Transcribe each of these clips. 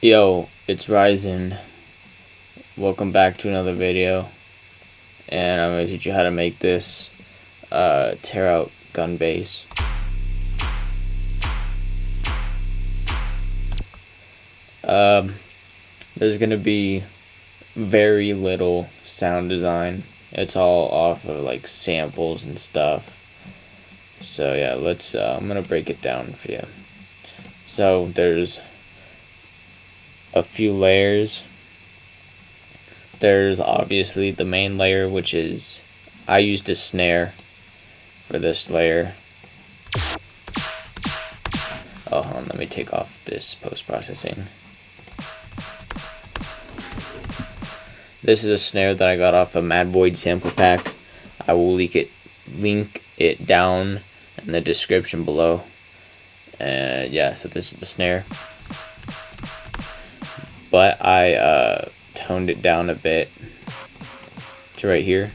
Yo, it's Ryzen. Welcome back to another video, and I'm gonna teach you how to make this Tearout gun bass. There's gonna be very little sound design. It's all off of like samples and stuff. So yeah, let's. I'm gonna break it down for you. So there's a few layers. There's obviously the main layer, which is, I used a snare for this layer. Oh, hold on, let me take off this post-processing. This is a snare that I got off a Mad Void sample pack. I will link it down in the description below. Yeah, so this is the snare. But I toned it down a bit to right here,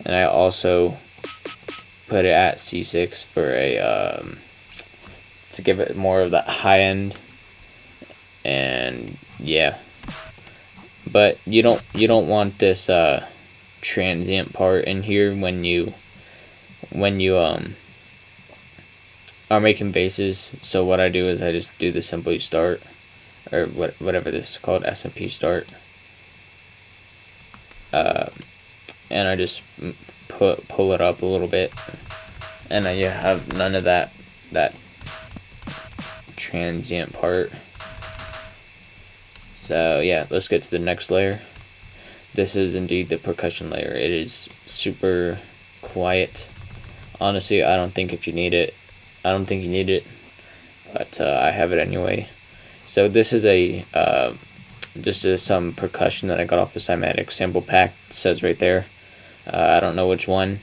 and I also put it at C6 for a to give it more of that high end. And yeah, but you don't want this transient part in here when you are making basses. So what I do is I just do the simply start, or whatever this is called, SMP start, and I just pull it up a little bit, and you have none of that transient part. So yeah, let's get to the next layer. This is indeed the percussion layer. It is super quiet. Honestly, I don't think you need it, but I have it anyway. So this is some percussion that I got off the Cymatic sample pack. It says right there. I don't know which one,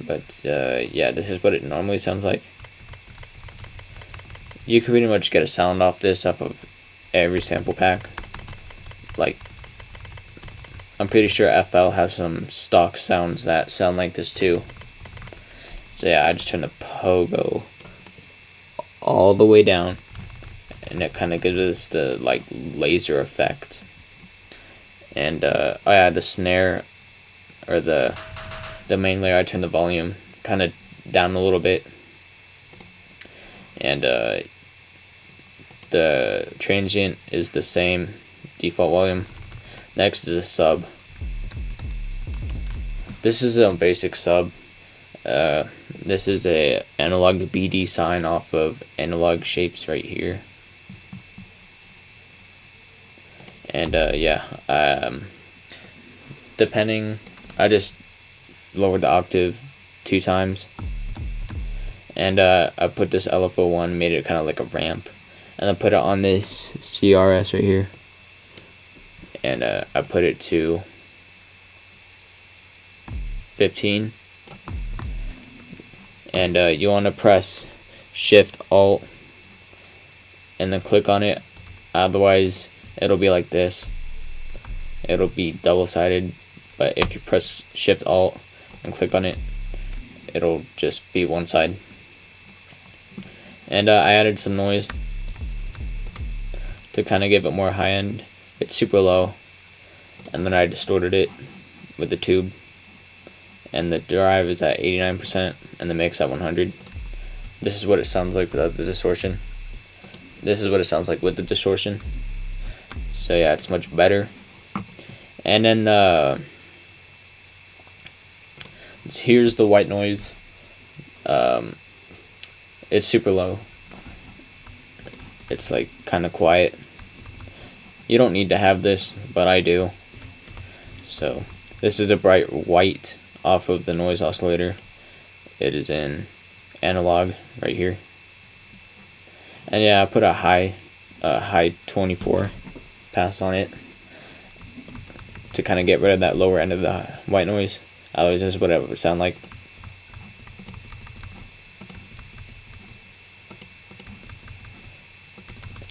but yeah, this is what it normally sounds like. You can pretty much get a sound off this off of every sample pack. Like, I'm pretty sure FL has some stock sounds that sound like this too. So yeah, I just turn the pogo all the way down, and it kind of gives us the like laser effect. And oh yeah, the snare, or the main layer, I turn the volume kind of down a little bit, and the transient is the same default volume. Next is a sub. This is a basic sub. This is a analog BD sign off of analog shapes right here. And yeah, depending, I just lowered the octave 2 times, and I put this LFO1, made it kind of like a ramp, and I put it on this CRS right here, and I put it to 15, and you want to press Shift Alt and then click on it, otherwise it'll be like this. It'll be double-sided, but if you press Shift Alt and click on it, it'll just be one side. And I added some noise to kind of give it more high end. It's super low, and then I distorted it with the tube, and the drive is at 89% and the mix at 100. This is what it sounds like without the distortion. This is what it sounds like with the distortion. So yeah, it's much better. And then here's the white noise. It's super low. It's like kind of quiet. You don't need to have this, but I do. So this is a bright white off of the noise oscillator. It is in analog right here. And yeah, I put a high 24 pass on it to kind of get rid of that lower end of the white noise. Otherwise, this is what it would sound like.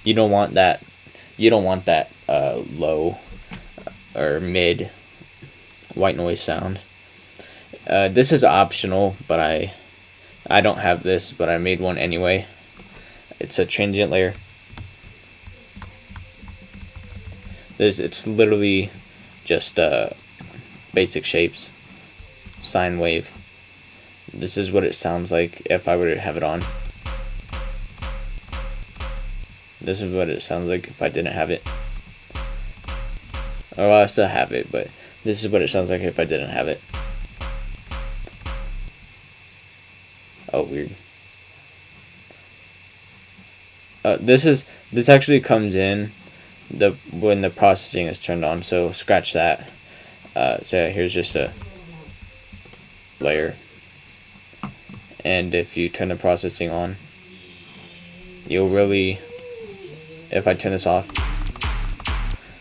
You don't want that low or mid white noise sound. This is optional, but I don't have this, but I made one anyway. It's a transient layer. It's literally just basic shapes, sine wave. This is what it sounds like if I were to have it on. This is what it sounds like if I didn't have it. Or well, I still have it, but this is what it sounds like if I didn't have it. Oh, weird. This actually comes in when the processing is turned on, so scratch that. So here's just a layer, and if you turn the processing on, you'll really, if I turn this off,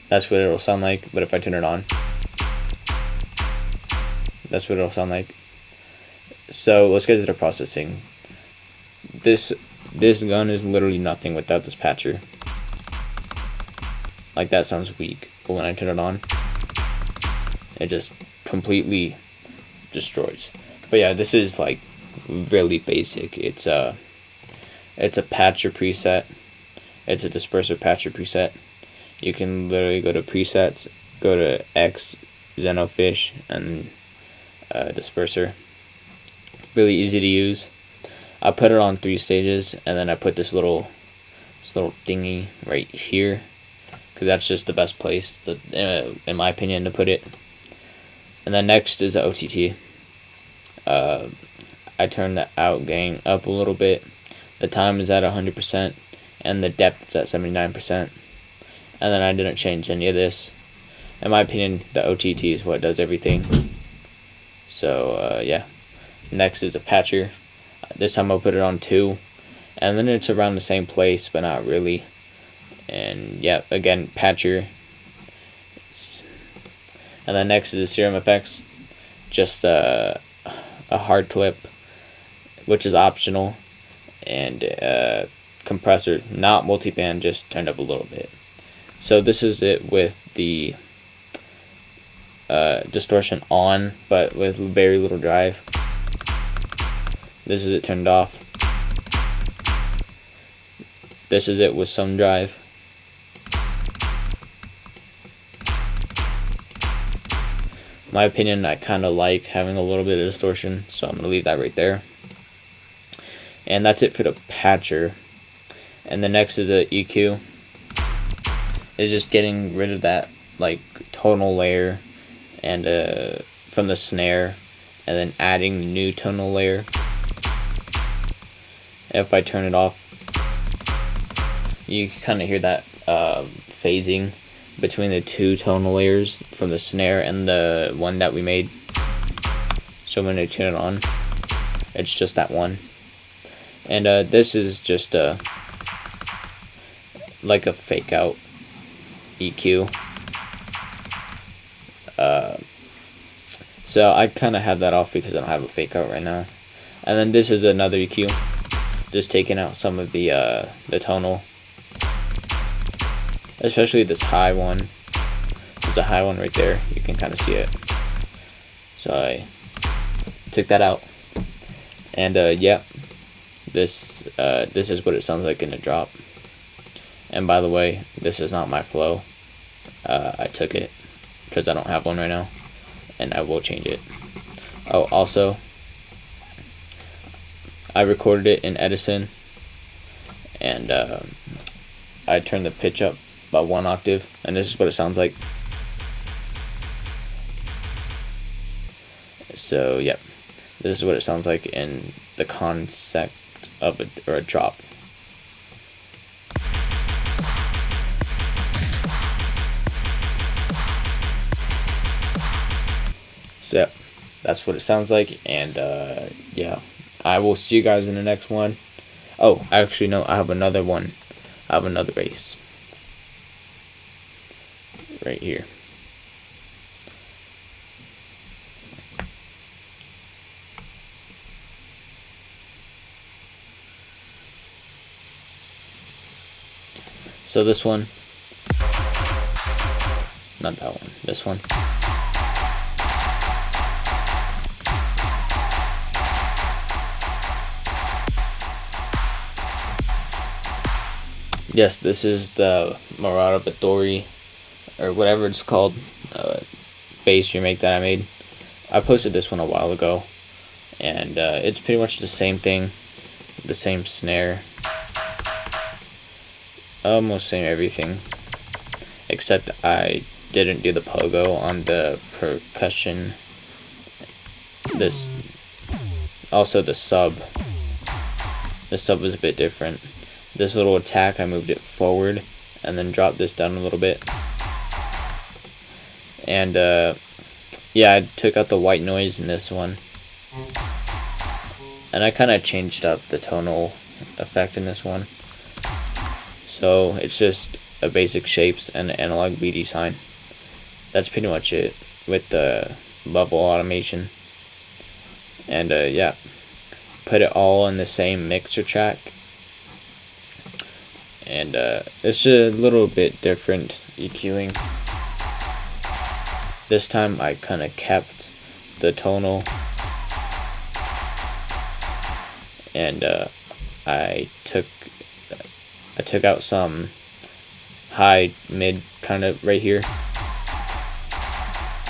that's what it'll sound like. But if I turn it on, that's what it'll sound like. So let's get to the processing. This gun is literally nothing without this patcher. Like, that sounds weak, but when I turn it on, it just completely destroys. But yeah, this is like really basic. It's a patcher preset. It's a disperser patcher preset. You can literally go to presets, go to X, Xenofish, and disperser. Really easy to use. I put it on 3 stages, and then I put this little thingy right here, because that's just the best place to, in my opinion, to put it. And then next is the OTT. I turned the out gain up a little bit. The time is at 100%, and the depth is at 79%. And then I didn't change any of this. In my opinion, the OTT is what does everything. So yeah. Next is a patcher. This time I'll put it on 2, and then it's around the same place, but not really. And yeah, again, patcher. And then next is the Serum Effects, just a hard clip, which is optional, and compressor, not multiband, just turned up a little bit. So this is it with the distortion on, but with very little drive. This is it turned off. This is it with some drive. In my opinion, I kind of like having a little bit of distortion, so I'm going to leave that right there. And that's it for the patcher. And the next is a EQ. It's just getting rid of that like tonal layer and from the snare, and then adding the new tonal layer. If I turn it off, you can kind of hear that phasing between the 2 tonal layers from the snare and the one that we made. So when I turn it on, it's just that one. And this is just like a fake out EQ. So I kind of have that off because I don't have a fake out right now. And then this is another EQ, just taking out some of the tonal, especially this high one. There's a high one right there, you can kind of see it. So I took that out, and yeah, this is what it sounds like in the drop. And by the way, this is not my flow. I took it because I don't have one right now, and I will change it. Oh, also, I recorded it in Edison, and I turned the pitch up by 1 octave, and this is what it sounds like. So yep, this is what it sounds like in the concept of a drop. So yep, that's what it sounds like, and yeah, I will see you guys in the next one. Oh, actually no, I have another one. I have another bass right here. So this one, not that one, this one. Yes, this is the Marauda or whatever it's called, bass remake that I made. I posted this one a while ago, and it's pretty much the same thing, the same snare, almost same everything, except I didn't do the pogo on the percussion. This also the sub was a bit different. This little attack, I moved it forward and then dropped this down a little bit. And yeah, I took out the white noise in this one, and I kind of changed up the tonal effect in this one. So it's just a basic shapes and analog BD sign. That's pretty much it with the level automation. And yeah, put it all in the same mixer track, and it's just a little bit different EQing. This time I kind of kept the tonal, and I took out some high mid kind of right here,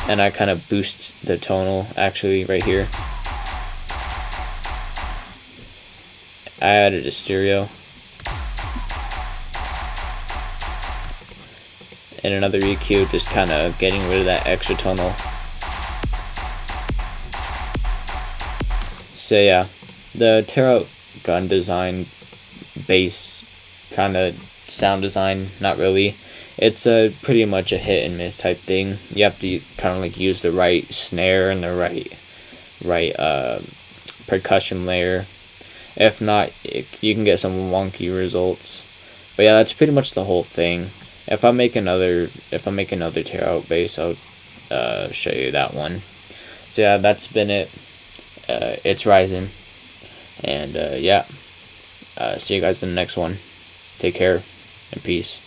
and I kind of boost the tonal actually right here. I added a stereo and another EQ, just kind of getting rid of that extra tonal. So yeah, the Tearout gun design, bass kind of sound design, not really. It's pretty much a hit and miss type thing. You have to kind of like use the right snare and the right percussion layer. If not, you can get some wonky results. But yeah, that's pretty much the whole thing. If I make another Tearout bass, I'll show you that one. So yeah, that's been it. It's rising, and yeah, see you guys in the next one. Take care and peace.